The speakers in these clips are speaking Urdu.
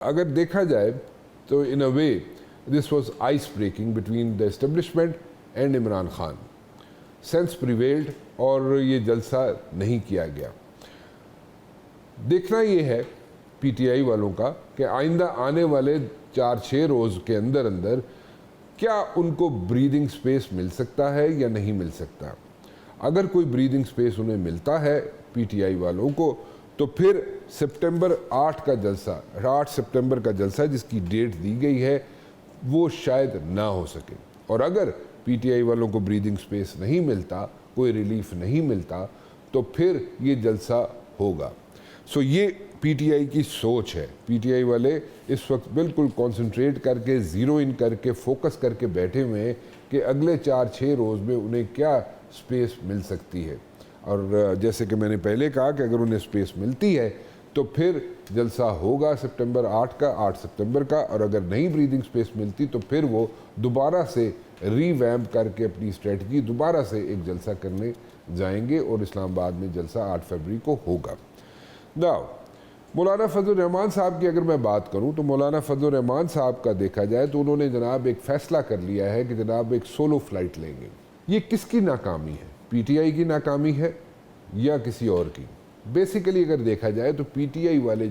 اگر دیکھا جائے تو in a way this was ice breaking between the establishment and Imran Khan. Sense prevailed اور یہ جلسہ نہیں کیا گیا. دیکھنا یہ ہے پی ٹی آئی والوں کا کہ آئندہ آنے والے 4-6 روز کے اندر کیا ان کو بریدنگ سپیس مل سکتا ہے یا نہیں مل سکتا. اگر کوئی بریدنگ سپیس انہیں ملتا ہے پی ٹی آئی والوں کو تو پھر سپٹمبر 8 کا جلسہ 8 سپٹمبر کا جلسہ جس کی ڈیٹ دی گئی ہے وہ شاید نہ ہو سکے. اور اگر پی ٹی آئی والوں کو بریدنگ سپیس نہیں ملتا، کوئی ریلیف نہیں ملتا، تو پھر یہ جلسہ ہوگا. سو یہ پی ٹی آئی کی سوچ ہے. پی ٹی آئی والے اس وقت بالکل کانسنٹریٹ کر کے زیرو ان کر کے فوکس کر کے بیٹھے ہوئے ہیں کہ اگلے 4-6 روز میں انہیں کیا سپیس مل سکتی ہے. اور جیسے کہ میں نے پہلے کہا کہ اگر انہیں سپیس ملتی ہے تو پھر جلسہ ہوگا سپٹمبر 8 سپٹمبر کا. اور اگر نہیں بریدنگ سپیس ملتی تو پھر وہ دوبارہ سے ری ویمپ کر کے اپنی اسٹریٹجی دوبارہ سے ایک جلسہ کرنے جائیں گے اور اسلام آباد میں جلسہ 8 فروری کو ہوگا. ناؤ مولانا فضل الرحمان صاحب کی اگر میں بات کروں تو مولانا فضل الرحمان صاحب کا دیکھا جائے تو انہوں نے جناب ایک فیصلہ کر لیا ہے کہ جناب ایک سولو فلائٹ لیں گے. یہ کس کی ناکامی ہے؟ پی ٹی آئی کی ناکامی ہے یا کسی اور کی؟ بیسیکلی اگر دیکھا جائے تو پی ٹی آئی والے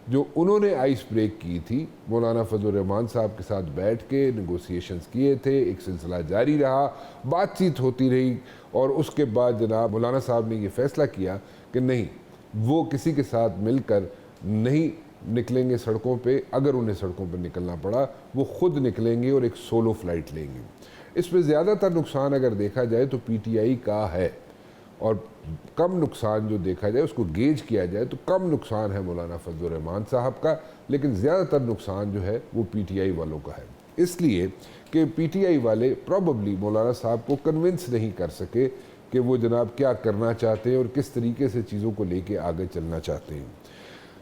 جو انہوں نے آئس بریک کی تھی مولانا فضل الرحمان صاحب کے ساتھ بیٹھ کے نیگوسیشنز کیے تھے، ایک سلسلہ جاری رہا، بات چیت ہوتی رہی، اور اس کے بعد جناب مولانا صاحب نے یہ فیصلہ کیا کہ نہیں، وہ کسی کے ساتھ مل کر نہیں نکلیں گے سڑکوں پہ. اگر انہیں سڑکوں پہ نکلنا پڑا وہ خود نکلیں گے اور ایک سولو فلائٹ لیں گے. اس میں زیادہ تر نقصان اگر دیکھا جائے تو پی ٹی آئی کا ہے، اور کم نقصان جو دیکھا جائے اس کو گیج کیا جائے تو کم نقصان ہے مولانا فضل الرحمان صاحب کا، لیکن زیادہ تر نقصان جو ہے وہ پی ٹی آئی والوں کا ہے. اس لیے کہ پی ٹی آئی والے پروبیبلی مولانا صاحب کو کنونس نہیں کر سکے کہ وہ جناب کیا کرنا چاہتے ہیں اور کس طریقے سے چیزوں کو لے کے آگے چلنا چاہتے ہیں.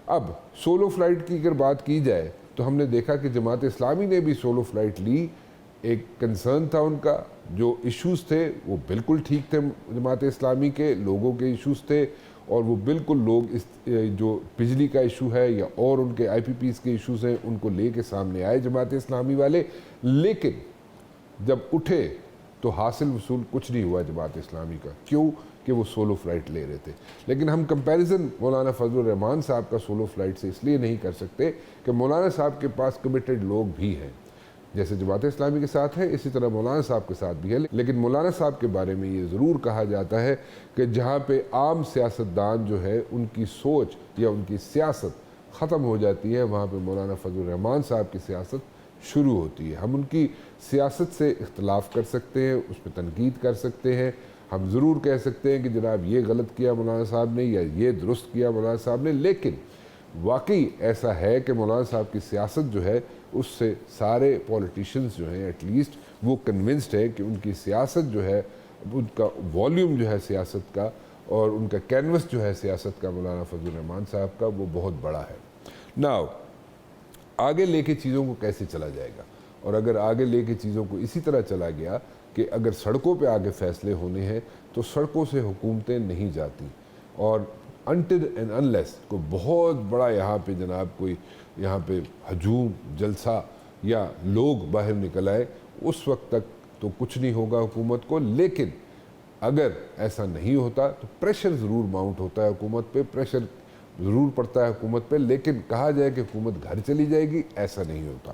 اب سولو فلائٹ کی اگر بات کی جائے تو ہم نے دیکھا کہ جماعت اسلامی نے بھی سولو فلائٹ لی. ایک کنسرن تھا ان کا، جو ایشوز تھے وہ بالکل ٹھیک تھے، جماعت اسلامی کے لوگوں کے ایشوز تھے، اور وہ بالکل لوگ اس جو بجلی کا ایشو ہے یا اور ان کے آئی پی پیز کے ایشوز ہیں ان کو لے کے سامنے آئے جماعت اسلامی والے. لیکن جب اٹھے تو حاصل وصول کچھ نہیں ہوا جماعت اسلامی کا. کیوں؟ کہ وہ سولو فلائٹ لے رہے تھے. لیکن ہم کمپیریزن مولانا فضل الرحمان صاحب کا سولو فلائٹ سے اس لیے نہیں کر سکتے کہ مولانا صاحب کے پاس کمیٹڈ لوگ بھی ہیں، جیسے جماعت اسلامی کے ساتھ ہے اسی طرح مولانا صاحب کے ساتھ بھی ہے. لیکن مولانا صاحب کے بارے میں یہ ضرور کہا جاتا ہے کہ جہاں پہ عام سیاستدان جو ہے ان کی سوچ یا ان کی سیاست ختم ہو جاتی ہے، وہاں پہ مولانا فضل الرحمان صاحب کی سیاست شروع ہوتی ہے. ہم ان کی سیاست سے اختلاف کر سکتے ہیں، اس پہ تنقید کر سکتے ہیں، ہم ضرور کہہ سکتے ہیں کہ جناب یہ غلط کیا مولانا صاحب نے یا یہ درست کیا مولانا صاحب نے، لیکن واقعی ایسا ہے کہ مولانا صاحب کی سیاست جو ہے اس سے سارے پولیٹیشنز جو ہیں ایٹ لیسٹ وہ کنونسڈ ہے کہ ان کی سیاست جو ہے، ان کا والیوم جو ہے سیاست کا اور ان کا کینوس جو ہے سیاست کا مولانا فضل الرحمان صاحب کا وہ بہت بڑا ہے. ناؤ آگے لے کے چیزوں کو کیسے چلا جائے گا؟ اور اگر آگے لے کے چیزوں کو اسی طرح چلا گیا کہ اگر سڑکوں پہ آگے فیصلے ہونے ہیں تو سڑکوں سے حکومتیں نہیں جاتی، اور until and unless کو بہت بڑا یہاں پہ جناب کوئی یہاں پہ ہجوم جلسہ یا لوگ باہر نکل آئے اس وقت تک تو کچھ نہیں ہوگا حکومت کو. لیکن اگر ایسا نہیں ہوتا تو پریشر ضرور ماؤنٹ ہوتا ہے حکومت پہ، پریشر ضرور پڑتا ہے حکومت پہ. لیکن کہا جائے کہ حکومت گھر چلی جائے گی، ایسا نہیں ہوتا.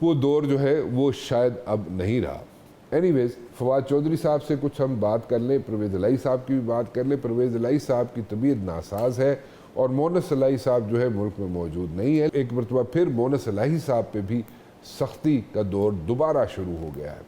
وہ دور جو ہے وہ شاید اب نہیں رہا. اینی ویز فواد چودھری صاحب سے کچھ ہم بات کر لیں، پرویز الہی صاحب کی بھی بات کر لیں. پرویز الہی صاحب کی طبیعت ناساز ہے اور مونس الہی صاحب جو ہے ملک میں موجود نہیں ہے. ایک مرتبہ پھر مونس الہی صاحب پہ بھی سختی کا دور دوبارہ شروع ہو گیا ہے.